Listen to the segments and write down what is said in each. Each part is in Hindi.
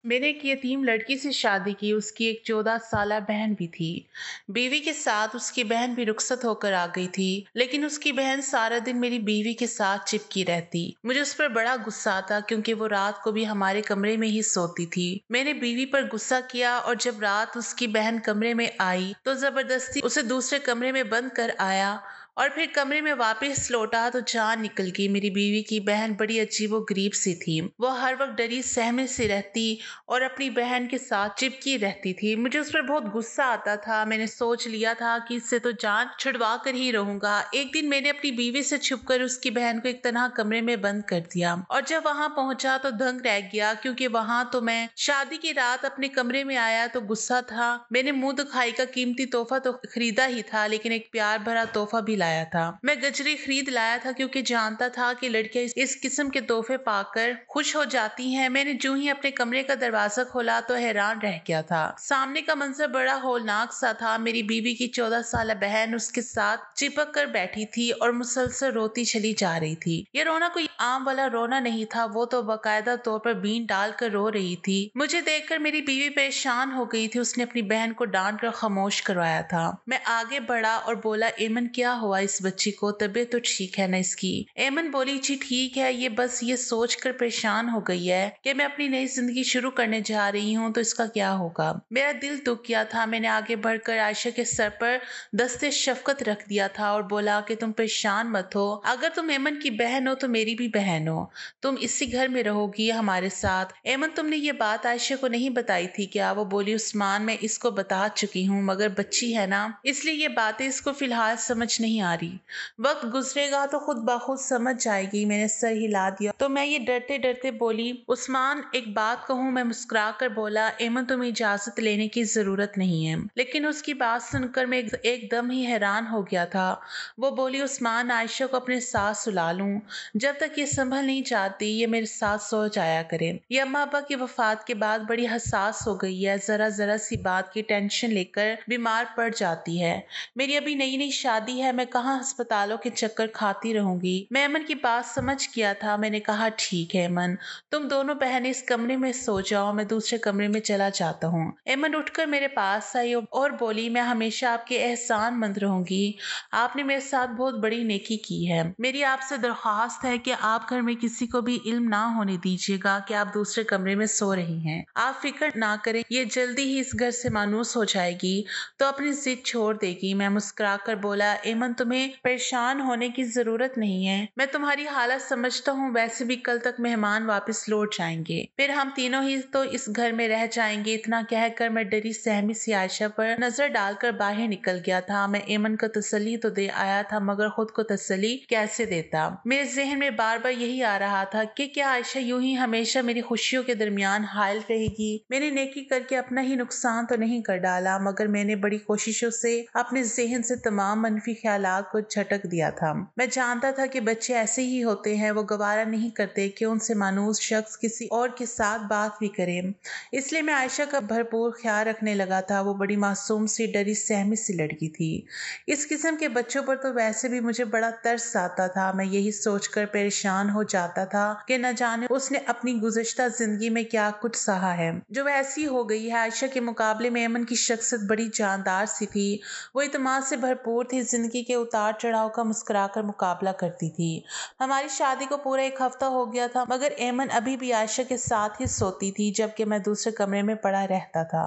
मैंने एक यतीम लड़की से शादी की। उसकी एक 14 साला बहन भी थी। बीवी के साथ उसकी बहन भी रुखसत होकर आ गई थी, लेकिन उसकी बहन सारा दिन मेरी बीवी के साथ चिपकी रहती। मुझे उस पर बड़ा गुस्सा आता क्योंकि वो रात को भी हमारे कमरे में ही सोती थी। मैंने बीवी पर गुस्सा किया और जब रात उसकी बहन कमरे में आई तो जबरदस्ती उसे दूसरे कमरे में बंद कर आया और फिर कमरे में वापस लौटा तो जान निकल गई। मेरी बीवी की बहन बड़ी अजीबो गरीब सी थी। वो हर वक्त डरी सहमे से रहती और अपनी बहन के साथ चिपकी रहती थी। मुझे उस पर बहुत गुस्सा आता था। मैंने सोच लिया था कि इससे तो जान छुड़वा कर ही रहूंगा। एक दिन मैंने अपनी बीवी से छुपकर उसकी बहन को एक तनहा कमरे में बंद कर दिया और जब वहां पहुंचा तो दंग रह गया क्योंकि वहां तो मैं शादी की रात अपने कमरे में आया तो गुस्सा था। मैंने मुंह दिखाई का कीमती तोहफा तो खरीदा ही था, लेकिन एक प्यार भरा तोहफा भी लाया था। मैं गजरे खरीद लाया था क्योंकि जानता था कि लड़कियां इस किस्म के तोहफे पाकर खुश हो जाती हैं। मैंने जो ही अपने कमरे का दरवाजा खोला तो हैरान रह गया था। सामने का मंजर बड़ा होलनाक सा था। मेरी बीवी की 14 साल बहन उसके साथ चिपक कर बैठी थी और मुसलसल रोती चली जा रही थी। ये रोना कोई आम वाला रोना नहीं था, वो तो बाकायदा तौर पर बीन डालकर रो रही थी। मुझे देखकर मेरी बीवी परेशान हो गई थी। उसने अपनी बहन को डांट कर खामोश करवाया था। मैं आगे बढ़ा और बोला, एमन क्या हुआ इस बच्ची को? तबीयत तो ठीक है ना इसकी? एमन बोली, जी ठीक है, ये बस ये सोच कर परेशान हो गई है कि मैं अपनी नई जिंदगी शुरू करने जा रही हूँ तो इसका क्या होगा। मेरा दिल दुख गया था। मैंने आगे बढ़कर आयशा के सर पर दस्ते शफकत रख दिया था और बोला कि तुम परेशान मत हो। अगर तुम एमन की बहन हो तो मेरी भी बहन हो। तुम इसी घर में रहोगी हमारे साथ। एमन, तुमने ये बात आयशा को नहीं बताई थी क्या? वो बोली, उस्मान मैं इसको बता चुकी हूँ, मगर बच्ची है ना, इसलिए ये बातें इसको फिलहाल समझ नहीं आ रही। वक्त गुजरेगा तो खुद ब खुद समझ जाएगी। मैंने सर हिला दिया तो मैं ये डरते डरते बोली, उस्मान एक बात कहूँ? मैं मुस्कुरा कर बोला, एमन तुम्हें इजाजत लेने की जरूरत नहीं है। लेकिन उसकी बात सुनकर मैं एकदम ही हैरान हो गया था। वो बोली, उस्मान आयशा को अपने साथ सुला लूं? जब तक ये संभल नहीं जाती ये मेरे साथ सो जाया करे। ये अम्मा अब्बा की वफात के बाद बड़ी हसास हो गई है। जरा जरा सी बात की टेंशन लेकर बीमार पड़ जाती है। मेरी अभी नई नई शादी है, मैं कहाँ अस्पतालों के चक्कर खाती रहूंगी। मैं अमन की बात समझ गया था। मैंने कहा, ठीक है अमन, तुम दोनों बहनें इस कमरे में सो जाओ, मैं दूसरे कमरे में चला जाता हूँ। एमन उठकर मेरे पास आई और बोली, मैं हमेशा आपके एहसान मंद रहूंगी। आपने मेरे साथ बहुत बड़ी नेकी की है। मेरी आपसे दरख्वास्त है कि आप घर में किसी को भी इल्म ना होने दीजिएगा कि आप दूसरे कमरे में सो रही हैं। आप फिक्र ना करें, ये जल्दी ही इस घर से मानूस हो जाएगी तो अपनी जिद छोड़ देगी। मैं मुस्कुरा कर बोला, एमन तुम्हें परेशान होने की जरूरत नहीं है। मैं तुम्हारी हालत समझता हूँ। वैसे भी कल तक मेहमान वापस लौट जाएंगे, फिर हम तीनों ही तो इस घर में रह जाएंगे। इतना कहकर मैं डरी सहमी सी आयशा पर नजर डालकर बाहर निकल गया था। मैं एमन को तसल्ली तो दे आया था, मगर खुद को तसल्ली कैसे देता? मेरे जहन में बार बार यही आ रहा था कि क्या आयशा यूं ही हमेशा मेरी खुशियों के दरमियान हायल रहेगी? मैंने नेकी करके अपना ही नुकसान तो नहीं कर डाला, मगर मैंने बड़ी कोशिशों से अपने जहन से तमाम मनफी ख्यालात को झटक दिया था। मैं जानता था कि बच्चे ऐसे ही होते हैं, वो गवारा नहीं करते कि उनसे मानूस शख्स किसी और के साथ बात भी करे। इसलिए मैं आयशा का भरपूर ख्याल रखने लगा था। वो बड़ी मासूम सी डरी सहमी सी लड़की थी। इस किस्म के बच्चों पर तो वैसे भी मुझे बड़ा तरस आता था। मैं यही सोचकर परेशान हो जाता था कि न जाने उसने अपनी गुज़श्ता जिंदगी में क्या कुछ सहा है जो वैसी हो गई है। आयशा के मुकाबले में एमन की शख्सियत बड़ी जानदार सी थी। वो इत्मीनान से भरपूर थी। जिंदगी के उतार चढ़ाव का मुस्कुराकर मुकाबला करती थी। हमारी शादी को पूरा एक हफ्ता हो गया था, मगर एमन अभी भी आयशा के साथ ही सोती थी, जबकि मैं दूसरे कमरे में पड़ा रहता था।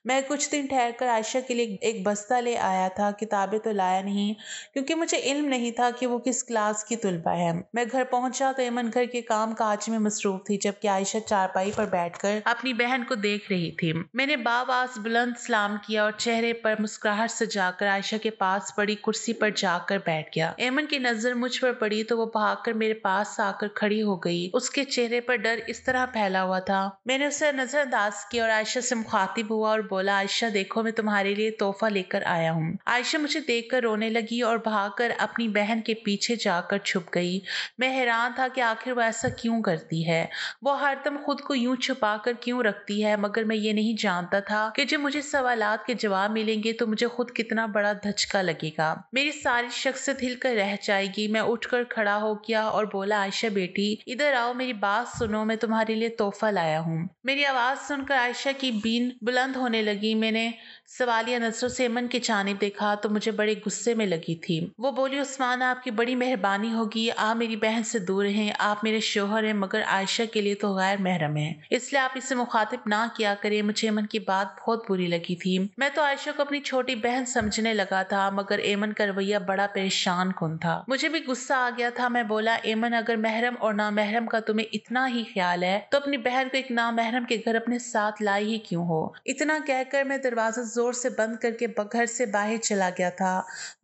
मैं कुछ दिन ठहरकर आयशा के लिए एक बस्ता ले आया था। किताबें तो लाया नहीं क्योंकि मुझे इल्म नहीं था कि वो किस क्लास की तुलबा है। मैं घर पहुंचा तो एमन घर के काम काज में मसरूफ थी, जबकि आयशा चारपाई पर बैठकर अपनी बहन को देख रही थी। मैंने बावास बुलंद सलाम किया और चेहरे पर मुस्कुराहट सजाकर आयशा के पास पड़ी कुर्सी पर जाकर बैठ गया। एमन की नजर मुझ पर पड़ी तो वो भागकर मेरे पास आकर खड़ी हो गई। उसके चेहरे पर डर इस तरह फैला हुआ था। मैंने उसे नजरअंदाज किया और आयशा से मुखातिब हुआ और बोला, आयशा देखो, मैं तुम्हारे लिए तोहफा लेकर आया हूँ। आयशा मुझे देखकर रोने लगी और भागकर अपनी बहन के पीछे जाकर छुप गई। मैं हैरान था कि आखिर वो ऐसा क्यों करती है। वो हरदम खुद को यूं छुपा कर क्यों रखती है, मगर मैं ये नहीं जानता था कि जब मुझे सवालात के जवाब मिलेंगे तो मुझे खुद कितना बड़ा धचका लगेगा। मेरी सारी शख्सियत हिलकर रह जाएगी। मैं उठकर खड़ा हो गया और बोला, आयशा बेटी इधर आओ, मेरी बात सुनो, मैं तुम्हारे लिए तोहफा लाया हूँ। मेरी आवाज सुनकर आयशा की बीन बुलंद होने लगी। मैंने सवालिया नजरों से एमन की जानिब देखा तो मुझे बड़े गुस्से में लगी थी। वो बोली, उस्मान आपकी बड़ी मेहरबानी होगी, आप मेरी बहन से दूर हैं, आप मेरे शोहर हैं, मगर आयशा के लिए तो गैर महरम है, इसलिए आप इसे मुखातिब ना किया करें। मुझे एमन की बात बहुत बुरी लगी थी। मैं तो आयशा को अपनी छोटी बहन समझने लगा था, मगर एमन का रवैया बड़ा परेशान कुन था। मुझे भी गुस्सा आ गया था। मैं बोला, एमन अगर महरम और नामहरम का तुम्हें इतना ही ख्याल है तो अपनी बहन को एक नामहरम के घर अपने साथ लाई ही क्यों हो। इतना कहकर मैं दरवाजा जोर से बंद करके घर से बाहर चला गया था।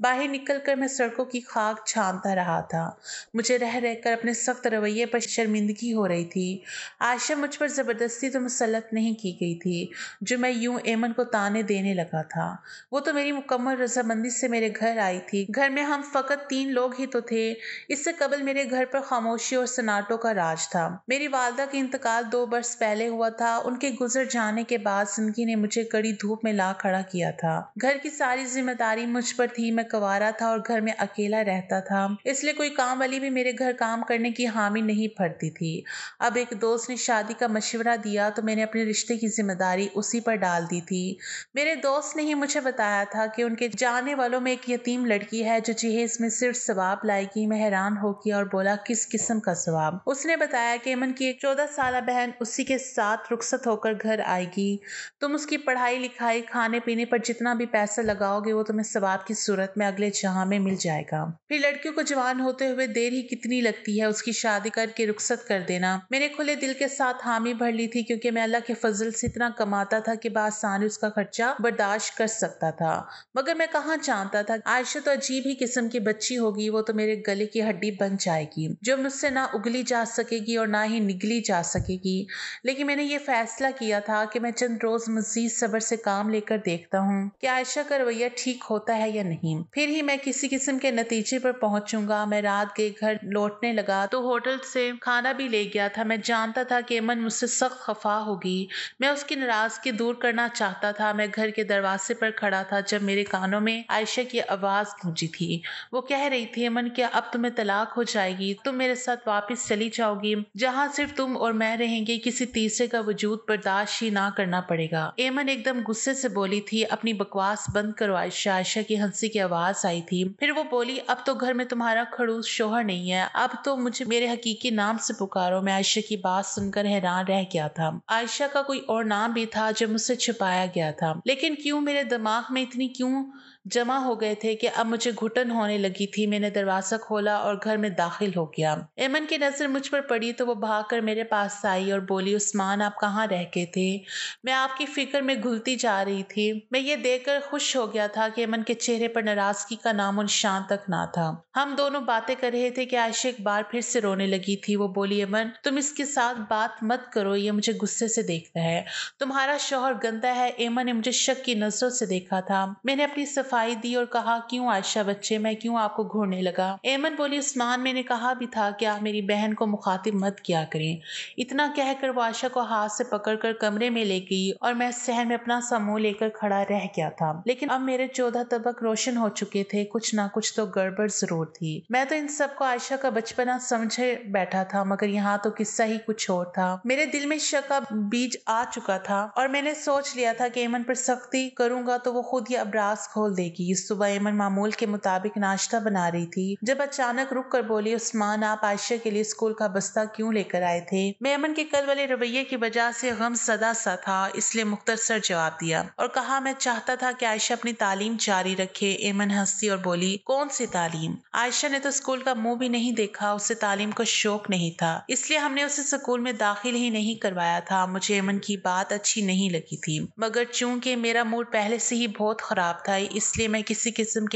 बाहर निकलकर मैं सड़कों की खाक छानता रहा था। मुझे रह रहकर अपने सख्त रवैये पर शर्मिंदगी हो रही थी। आयशा मुझ पर जबरदस्ती तो मुसल्लत नहीं की गई थी जो मैं यूं एमन को ताने देने लगा था। वो तो मेरी मुकम्मल रजामंदी से मेरे घर आई थी। घर में हम फकत 3 लोग ही तो थे। इससे कबल मेरे घर पर खामोशी और सन्नाटों का राज था। मेरी वालदा का इंतकाल 2 बरस पहले हुआ था। उनके गुजर जाने के बाद जिंदगी ने मुझे कड़ी धूप में ला खड़ा किया था। घर की सारी जिम्मेदारी मुझ पर थी। मैं कुंवारा था और घर में अकेला रहता था, इसलिए कोई काम वाली भी मेरे घर काम करने की हामी नहीं भरती थी। अब एक दोस्त ने शादी का मशवरा दिया तो मैंने अपने रिश्ते की जिम्मेदारी उसी पर डाल दी थी। मेरे दोस्त ने ही मुझे बताया था कि उनके जाने वालों में एक यतीम लड़की है जो जहेज में सिर्फ सवाब लाएगी। मैं हैरान हो गया और बोला, किस किस्म का सवाब? उसने बताया कि एमन की एक 14 साल बहन उसी के साथ रुखसत होकर घर आएगी। तुम उसकी पढ़ाई लिखाई खाने पीने पर जितना भी पैसा लगाओगे वो तुम्हें सवाब की सूरत में अगले जहां में मिल जाएगा। फिर लड़कियों को जवान होते हुए देर ही कितनी लगती है, उसकी शादी करके रुखसत कर देना। मैंने खुले दिल के साथ हामी भर ली थी, क्योंकि मैं अल्लाह के फजल से इतना कमाता था कि बासानी उसका खर्चा बर्दाश्त कर सकता था। मगर मैं कहाँ जानता था आयशा तो अजीब ही किस्म की बच्ची होगी। वो तो मेरे गले की हड्डी बन जाएगी जो मुझसे ना उगली जा सकेगी और ना ही निगली जा सकेगी। लेकिन मैंने ये फैसला किया था कि मैं चंद रोज मजीद सब्र से काम लेकर देखता हूँ कि आयशा का रवैया ठीक होता है या नहीं, फिर ही मैं किसी किस्म के नतीजे पर पहुंचूंगा। मैं रात के घर लौटने लगा तो होटल से खाना भी ले गया था। मैं जानता था कि एमन मुझसे सख्त खफा होगी। मैं उसकी नाराजगी दूर करना चाहता था। मैं घर के दरवाजे पर खड़ा था जब मेरे कानों में आयशा की आवाज गूंजी थी। वो कह रही थी, एमन क्या अब तुम्हें तलाक हो जाएगी? तुम मेरे साथ वापस चली जाओगी जहाँ सिर्फ तुम और मैं रहेंगे, किसी तीसरे का वजूद बर्दाश्त ही ना करना पड़ेगा। एमन एकदम गुस्से से बोली थी, अपनी बकवास बंद करो आयशा। आयशा की हंसी की आवाज आई थी। फिर वो बोली, अब तो घर में तुम्हारा खड़ूस शोहर नहीं है, अब तो मुझे मेरे हकीकी नाम से पुकारो। मैं आयशा की बात सुनकर हैरान रह गया था। आयशा का कोई और नाम भी था जो मुझसे छुपाया गया था, लेकिन क्यों मेरे दिमाग में इतनी क्यों जमा हो गए थे कि अब मुझे घुटन होने लगी थी। मैंने दरवाजा खोला और घर में दाखिल हो गया। एमन की नजर मुझ पर पड़ी तो वो भागकर मेरे पास आई और बोली, उस्मान आप कहाँ रह गए थे? मैं आपकी फिक्र में घुलती जा रही थी। मैं ये देखकर खुश हो गया था कि एमन के चेहरे पर नाराजगी का नामो निशान तक ना था। हम दोनों बातें कर रहे थे कि आयशा एक बार फिर से रोने लगी थी। वो बोली, एमन तुम इसके साथ बात मत करो, ये मुझे गुस्से से देखता है। तुम्हारा शौहर गंदा है। एमन ने मुझे शक की नजरों से देखा था। मैंने अपनी सफाई दी और कहा, क्यों आयशा बच्चे, मैं क्यों आपको घूरने लगा? एमन बोली, उस्मान मैंने कहा भी था कि आप मेरी बहन को मुखातिब मत किया करें। इतना कहकर वो आयशा को हाथ से पकड़कर कमरे में ले गई और मैं सहन में अपना सा मुंह लेकर खड़ा रह गया था। लेकिन अब मेरे 14 तबक रोशन हो चुके थे। कुछ ना कुछ तो गड़बड़ जरूर थी। मैं तो इन सबको आयशा का बचपना समझे बैठा था, मगर यहाँ तो किस्सा ही कुछ और था। मेरे दिल में शक का बीज आ चुका था और मैंने सोच लिया था कि एमन पर सख्ती करूंगा तो वो खुद ही अबराज खोल देगी। सुबह एमन मामूल के मुताबिक नाश्ता बना रही थी जब अचानक रुक कर बोली, उस्मान आप आयशा के लिए स्कूल का बस्ता क्यों लेकर आए थे? मैं एमन के कल वाले रवैये की वजह से गम सदा सा था, इसलिए मुख्तसर जवाब दिया और कहा, मैं चाहता था कि आयशा अपनी तालीम जारी रखे। एमन हंसी और बोली, कौन सी तालीम? आयशा ने तो स्कूल का मुंह भी नहीं देखा। उसे तालीम का शौक नहीं था, इसलिए हमने उसे स्कूल में दाखिल ही नहीं करवाया था। मुझे एमन की बात अच्छी नहीं लगी थी, मगर चूंकि मेरा मूड पहले से ही बहुत खराब था, इसलिए मैं किसी किस्म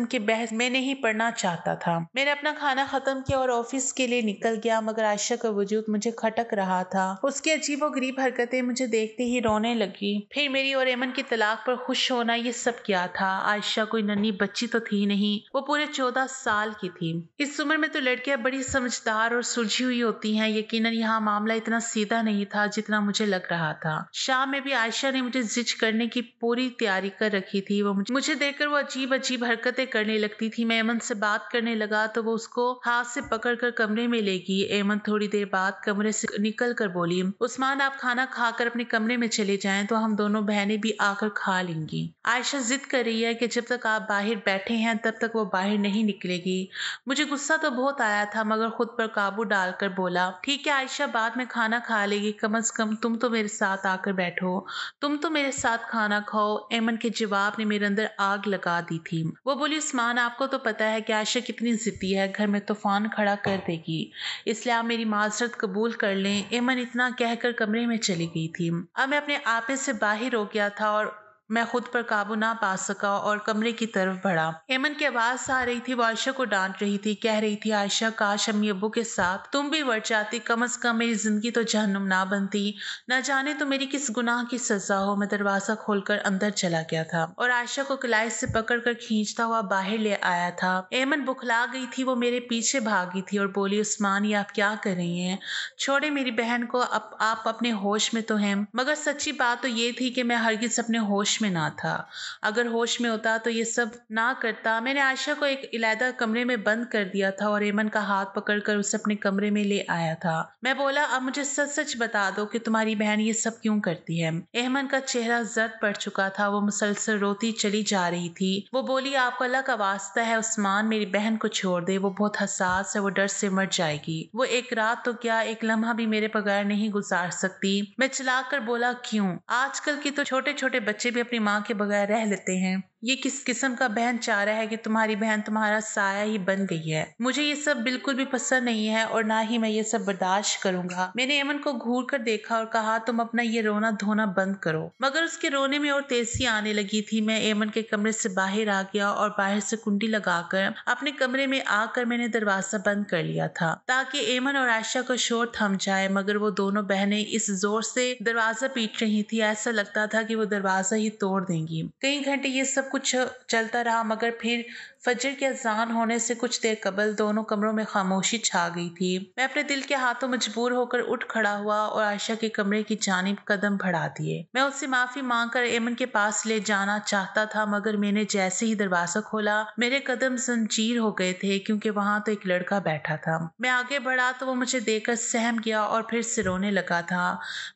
के बहस में नहीं पढ़ना चाहता था। मैंने अपना खाना खत्म किया और ऑफिस के लिए निकल गया, मगर आयशा का वजूद मुझे खटक रहा था। उसकी अजीबोगरीब हरकतें मुझे देखते ही रोने लगी। फिर मेरी और एमन की तलाक पर खुश होना, ये सब क्या था? आयशा कोई नन्ही बच्ची तो थी नहीं, वो पूरे 14 साल की थी। इस उम्र में तो लड़कियां बड़ी समझदार और सुलझी हुई होती हैं। यकीनन यहाँ मामला इतना सीधा नहीं था जितना मुझे लग रहा था। शाम में भी आयशा ने मुझे जिज करने की पूरी तैयारी कर रखी थी। वो मुझे देखकर वो अजीब अजीब हरकतें करने लगती थी। मैं एमन से बात करने लगा तो वो उसको हाथ से पकड़कर कमरे में ले गई। एमन थोड़ी देर बाद कमरे से निकल कर बोली, उस्मान आप खाना खाकर अपने कमरे में चले जाएं तो हम दोनों बहनें भी आकर खा लेंगी। आयशा जिद कर रही है कि जब तक आप बाहर बैठे हैं तब तक वो बाहर नहीं निकलेगी। मुझे गुस्सा तो बहुत आया था मगर खुद पर काबू डालकर बोला, ठीक है आयशा, बाद में खाना खा लेगी, कम से कम तुम तो मेरे साथ आकर बैठो, तुम तो मेरे साथ खाना खाओ। एमन के जवाब ने मेरे अंदर आग लगा दी थी। वो बोली, उस्मान आपको तो पता है कि आयशा कितनी जिद्दी है, घर में तूफान खड़ा कर देगी, इसलिए आप मेरी माजरत कबूल कर लें। एमन इतना कहकर कमरे में चली गई थी। अब मैं अपने आपे से बाहर हो गया था और मैं खुद पर काबू ना पा सका और कमरे की तरफ बढ़ा। एमन की आवाज आ रही थी, वो आयशा को डांट रही थी, कह रही थी, आयशा काश अम्मी अब्बू के साथ तुम भी बढ़ जाती, कम से कम मेरी जिंदगी तो जहन्नुम ना बनती, न जाने तो मेरी किस गुनाह की सजा हो। मैं दरवाजा खोलकर अंदर चला गया था और आयशा को कलाई से पकड़कर खींचता हुआ बाहर ले आया था। एमन बुखला गई थी, वो मेरे पीछे भागी थी और बोली, उस्मान ये आप क्या कर रही हैं, छोड़े मेरी बहन को, आप अपने होश में तो हैं। मगर सच्ची बात तो ये थी कि मैं हरगिज अपने होश में ना था। अगर होश में होता तो ये सब ना करता। मैंने आयशा को एक इलादा कमरे में बंद कर दिया था और एमन का हाथ पकड़कर उसे अपने कमरे में ले आया था। मैं बोला, अब मुझे सच सच बता दो कि तुम्हारी बहन ये सब क्यों करती है। एमन का चेहरा जर्द पड़ चुका था, वो मुसलसल रोती चली जा रही थी। वो बोली, आपको अल्लाह का वास्ता है उस्मान, मेरी बहन को छोड़ दे, वो बहुत हसास है, वो डर से मर जाएगी, वो एक रात तो क्या एक लम्हा भी मेरे बगैर नहीं गुजार सकती। मैं चिल्लाकर बोला, क्यों, आजकल की तो छोटे छोटे बच्चे भी अपनी माँ के बगैर रह लेते हैं, ये किस किस्म का बहन चारा है कि तुम्हारी बहन तुम्हारा साया ही बन गई है। मुझे ये सब बिल्कुल भी पसंद नहीं है और ना ही मैं ये सब बर्दाश्त करूंगा। मैंने एमन को घूर कर देखा और कहा, तुम अपना ये रोना धोना बंद करो, मगर उसके रोने में और तेजी आने लगी थी। मैं एमन के कमरे से बाहर आ गया और बाहर से कुंडी लगाकर अपने कमरे में आकर मैंने दरवाजा बंद कर लिया था ताकि एमन और आयशा का शोर थम जाए। मगर वो दोनों बहनें इस जोर से दरवाजा पीट रही थी, ऐसा लगता था कि वो दरवाजा ही तोड़ देंगी। कई घंटे ये सब कुछ चलता रहा मगर फिर फजर के अजान होने से कुछ देर कबल दोनों कमरों में खामोशी छा गई थी। मैं अपने दिल के हाथों मजबूर होकर उठ खड़ा हुआ और आयशा के कमरे की जानिब कदम बढ़ा दिए। मैं उससे माफी मांगकर एमन के पास ले जाना चाहता था मगर मैंने जैसे ही दरवाजा खोला मेरे कदम जंजीर हो गए थे क्योंकि वहां तो एक लड़का बैठा था। मैं आगे बढ़ा तो वो मुझे देखकर सहम गया और फिर से रोने लगा था।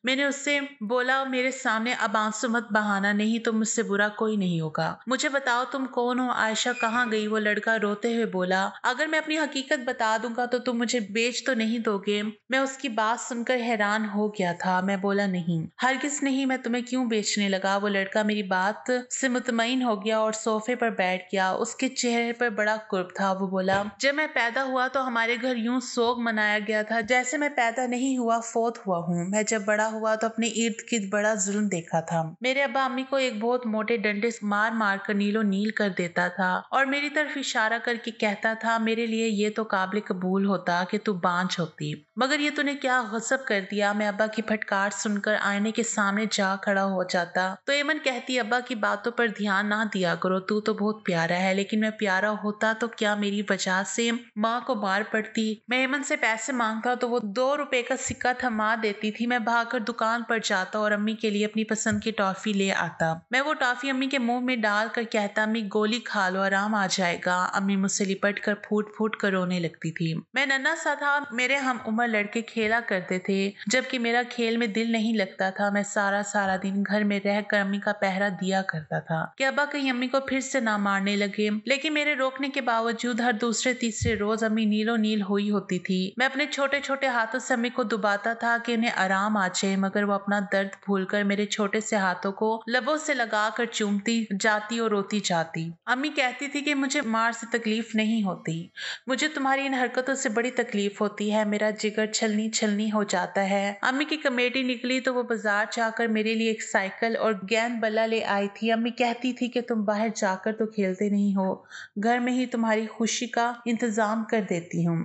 मैंने उससे बोला, मेरे सामने अब आंसू मत बहाना, नहीं तो मुझसे बुरा कोई नहीं होगा, मुझे बताओ तुम कौन हो, आयशा कहाँ गई। वो लड़का रोते हुए बोला, अगर मैं अपनी हकीकत बता दूंगा तो तुम मुझे बेच तो नहीं दोगे। मैं उसकी बात सुनकर हैरान हो गया था। मैं बोला, नहीं हरगिज नहीं, मैं तुम्हें क्यों बेचने लगा। वो लड़का मेरी बात से मुतमईन हो गया और सोफे पर बैठ गया। उसके चेहरे पर बड़ा कुर्ब था। वो बोला, जब मैं पैदा हुआ तो हमारे घर यूं सोग मनाया गया था जैसे मैं पैदा नहीं हुआ फोत हुआ हूँ। मैं जब बड़ा हुआ तो अपने इर्द गिर्द बड़ा जुल्म देखा था। मेरे अब्बा अम्मी को एक बहुत मोटे डंडे से मार मार कर नीलो नील कर देता था और मेरी तरफ इशारा करके कहता था, मेरे लिए ये तो काबिल कबूल होता कि तू बांझ होती, मगर ये तूने क्या गजब कर दिया। मैं अब्बा की फटकार सुनकर आईने के सामने जा खड़ा हो जाता तो एमन कहती, अब्बा की बातों पर ध्यान ना दिया करो, तू तो बहुत प्यारा है, लेकिन मैं प्यारा होता तो क्या मेरी वजह से माँ को मार पड़ती। मैं एमन से पैसे मांगता तो वो 2 रुपए का सिक्का थमा देती थी। मैं भागकर दुकान पर जाता और अम्मी के लिए अपनी पसंद की टॉफी ले आता। मैं वो टॉफी अम्मी के मुंह में डाल कर कहता, अम्मी गोली खा लो आराम आ जाएगा। अम्मी मुझसे लिपट कर फूट फूट कर रोने लगती थी। मैं नन्हा सा था, मेरे हम उम्र लड़के खेला करते थे जबकि मेरा खेल में दिल नहीं लगता था। मैं सारा सारा दिन घर में रहकर अम्मी का पहरा दिया करता था कि अब्बा कहीं अम्मी को फिर से ना मारने लगे, लेकिन मेरे रोकने के बावजूद हर दूसरे तीसरे रोज अम्मी नीलो नील हुई होती थी। मैं अपने छोटे छोटे हाथों से अम्मी को दुबाता था कि उन्हें आराम आ जाए, मगर वो अपना दर्द भूलकर मेरे छोटे से हाथों को लबों से लगाकर चूमती जाती और रोती जाती। अम्मी कहती थी कि मुझे मार से तकलीफ नहीं होती, मुझे तुम्हारी इन हरकतों से बड़ी तकलीफ होती है, मेरा जिगर छलनी छलनी हो जाता है। अम्मी की कमेटी निकली तो वो बाजार जाकर मेरे लिए एक साइकिल और गेंद बल्ला ले आई थी। अम्मी कहती थी कि तुम बाहर जाकर तो खेलते नहीं हो, घर में ही तुम्हारी खुशी का इंतजाम कर देती हूँ।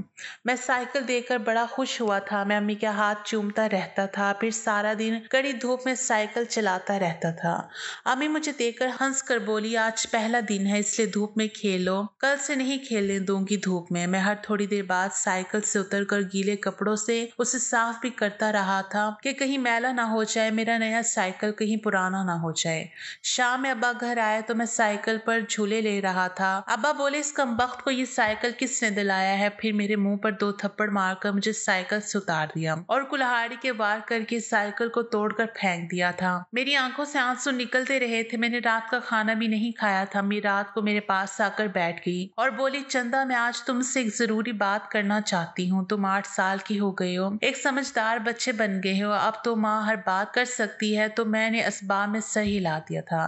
मैं साइकिल देखकर बड़ा खुश हुआ था। मैं अम्मी के हाथ चूमता रहता था, फिर सारा दिन कड़ी धूप में साइकिल चलाता रहता था। अम्मी मुझे देखकर हंस कर बोली, आज पहला दिन है इसलिए धूप में खेलो, कल से नहीं खेलने दूंगी धूप में। मैं हर थोड़ी देर बाद साइकिल से उतरकर गीले कपड़ों से उसे साफ भी करता रहा था कि कहीं मैला ना हो जाए, मेरा नया साइकिल कहीं पुराना ना हो जाए। शाम में अब्बा घर आए तो मैं साइकिल पर झूले ले रहा था। अब्बा बोले, इस कमबख्त को ये साइकिल किसने दिलाया है? फिर मेरे मुंह पर 2 थप्पड़ मारकर मुझे साइकिल से उतार दिया और कुल्हाड़ी के वार करके साइकिल को तोड़कर फेंक दिया था। मेरी आंखों से आंसू निकलते रहे थे। मैंने रात का खाना भी नहीं खाया था। अम्मी रात को मेरे पास आकर बैठ गई और बोली, चंदा मैं आज तुमसे एक जरूरी बात करना चाहती हूँ। तुम 8 साल की हो गई हो, एक समझदार बच्चे बन गए हो, अब तो माँ हर बात कर सकती है। तो मैंने असबाब में सर हिला दिया था।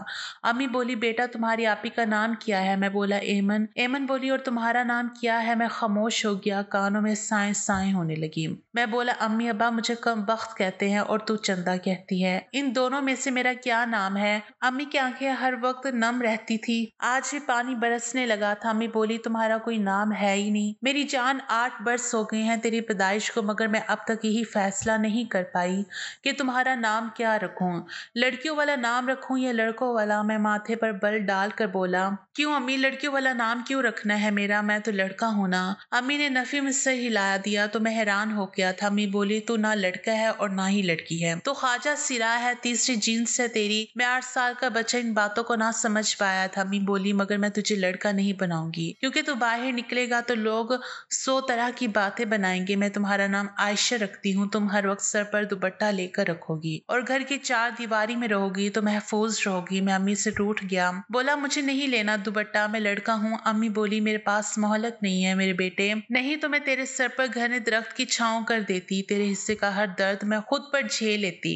अम्मी बोली, बेटा तुम्हारी आपी का नाम क्या है? मैं बोला, एमन। एमन बोली, और तुम्हारा नाम क्या है? मैं खामोश हो गया, कानों में साएं साएं होने लगी। मैं बोला, अम्मी अब्बा मुझे कम वक्त कहते हैं और तू चंदा कहती है, इन दोनों में से मेरा क्या नाम है? अम्मी की आंखें हर वक्त नम रहती थी, आज भी पानी बरसने लगा था। अम्मी बोली, तुम्हारा कोई नाम है ही नहीं। मेरी जान 8 बरस हो गए हैं तेरी पैदाइश को, मगर मैं अब तक यही फैसला नहीं कर पाई कि तुम्हारा नाम क्या रखूं, लड़कियों वाला नाम रखूं या लड़कों वाला। मैं माथे पर बल डाल कर बोला, क्यों अम्मी, लड़कियों वाला नाम क्यों रखना है मेरा? मैं तो लड़का हूं ना। अम्मी ने नफी में सर हिलाया दिया तो मैं हैरान हो गया था। अम्मी बोली, तू ना लड़का है और ना ही लड़की है, तो ख्वाजा सिरा है, तीसरी जीन्स है तेरी। मैं 8 साल का बच्चा इन बातों को ना समझ पाया था। अम्मी बोली, मगर मैं तुझे लड़का नहीं बनाऊंगी, क्योंकि तू बाहर निकलेगा तो लोग 100 तरह की बातें बनाएंगे। मैं तुम्हारा नाम आयशा रखती हूँ। तुम हर वक्त सर पर दुपट्टा लेकर रखोगी और घर की 4 दीवारी में रहोगी तो महफूज रहोगी। मैं अम्मी से रूठ गया, बोला, मुझे नहीं लेना दुपट्टा, मैं लड़का हूँ। अम्मी बोली, मेरे पास मोहलत नहीं है मेरे बेटे, नहीं तो मैं तेरे सर पर घने दरख्त की छांव कर देती, तेरे हिस्से का हर दर्द मैं खुद पर झेल लेती,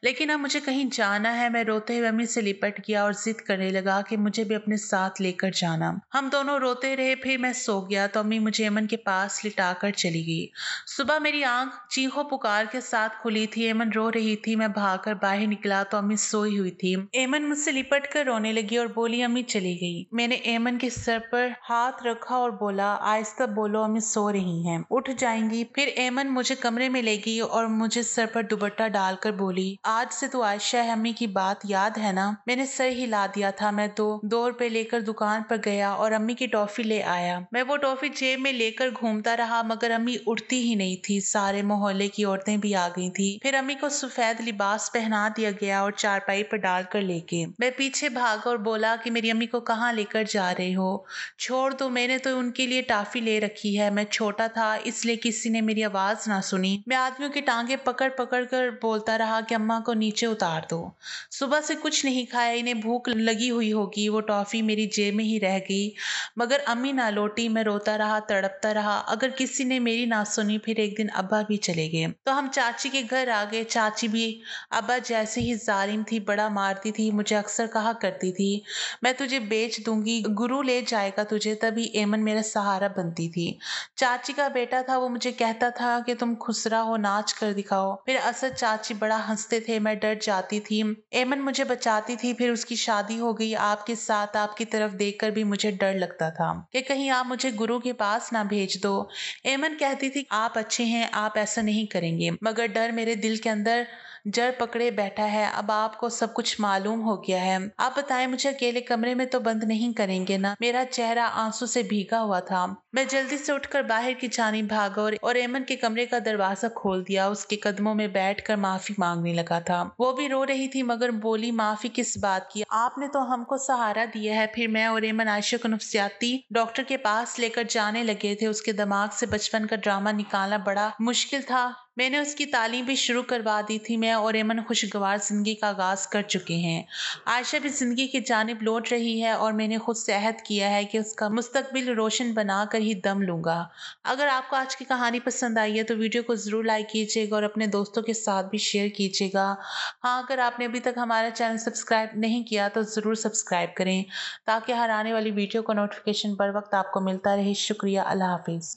लेकिन अब मुझे कहीं जाना है। मैं रोते हुए अम्मी से लिपट गया और जिद करने लगा कि मुझे भी अपने साथ लेकर जाना। हम दोनों रोते रहे, फिर मैं सो गया तो अम्मी मुझे एमन के पास लिटाकर चली गई। सुबह मेरी आंख चीखों पुकार के साथ खुली थी। एमन रो रही थी। मैं भागकर बाहर निकला तो अम्मी सोई हुई थी। एमन मुझसे लिपट कर रोने लगी और बोली, अम्मी चली गई। मैंने एमन के सर पर हाथ रखा और बोला, आहिस्ता बोलो, अम्मी सो रही हैं, उठ जाएंगी। फिर एमन मुझे कमरे में ले गई और मुझे सर पर दुपट्टा डालकर बोली, आज से तू आयशा है, अम्मी की बात याद है ना? मैंने सर हिला दिया था। मैं तो 2 रुपए लेकर दुकान पर गया और अम्मी की टॉफी ले आया। मैं वो टॉफी जेब में लेकर घूमता रहा, मगर अम्मी उठती ही नहीं थी। सारे मोहल्ले की औरतें भी आ गई थी। फिर अम्मी को सफेद लिबास पहना दिया गया और चारपाई पर डालकर लेके मैं पीछे भागा और बोला कि मेरी अम्मी को कहाँ लेकर जा रहे हो? छोड़ दो, मैंने तो उनके लिए टॉफी ले रखी है। मैं छोटा था इसलिए किसी ने मेरी आवाज ना सुनी। मैं आदमियों की टांगे पकड़ पकड़ कर बोलता रहा कि अम्मा को नीचे उतार दो। सुबह से कुछ नहीं खाया, इन्हें भूख लगी हुई होगी। वो टॉफी मेरी जेब में ही रह गई, मगर अम्मी ना लौटी। मैं रोता रहा, तड़पता रहा। अगर किसी ने मेरी ना सुनी। फिर एक दिन अब्बा भी चले गए तो हम चाची के घर आ गए। चाची भी अब्बा जैसे ही जालिम थी, बड़ा मारती थी। मुझे अक्सर कहा करती थी, मैं तुझे बेच दूंगी, गुरु ले जाएगा तुझे। तभी एमन मेरा सहारा बनती थी। चाची का बेटा था, वो मुझे कहता था कि तुम खुसरा हो, नाच कर दिखाओ। फिर असद चाची बड़ा हंसते थे, मैं डर जाती थी। एमन मुझे बचाती थी। फिर उसकी शादी हो गई आपके साथ। आपकी तरफ देखकर भी मुझे डर लगता था कि कहीं आप मुझे गुरु के पास ना भेज दो। एमन कहती थी, आप अच्छे हैं, आप ऐसा नहीं करेंगे, मगर डर मेरे दिल के अंदर जड़ पकड़े बैठा है। अब आपको सब कुछ मालूम हो गया है। आप बताएं, मुझे अकेले कमरे में तो बंद नहीं करेंगे ना? मेरा चेहरा आंसू से भीगा हुआ था। मैं जल्दी से उठकर बाहर की जानिब भागा और एमन के कमरे का दरवाजा खोल दिया। उसके कदमों में बैठकर माफी मांगने लगा था। वो भी रो रही थी, मगर बोली, माफी किस बात की? आपने तो हमको सहारा दिया है। फिर मैं और एमन आयशा को नफ्सियाती डॉक्टर के पास लेकर जाने लगे थे। उसके दिमाग से बचपन का ड्रामा निकालना बड़ा मुश्किल था। मैंने उसकी तालीम भी शुरू करवा दी थी। मैं और एमन खुशगवार जिंदगी का आगाज कर चुके हैं। आयशा भी जिंदगी की जानिब लौट रही है और मैंने खुद से अहद किया है कि उसका मुस्तकबिल रोशन बनाकर ही दम लूंगा। अगर आपको आज की कहानी पसंद आई है तो वीडियो को जरूर लाइक कीजिएगा और अपने दोस्तों के साथ भी शेयर कीजिएगा। हाँ, अगर आपने अभी तक हमारा चैनल सब्सक्राइब नहीं किया तो जरूर सब्सक्राइब करें, ताकि हर आने वाली वीडियो का नोटिफिकेशन बर वक्त आपको मिलता रहे। शुक्रिया। अल्लाह हाफिज।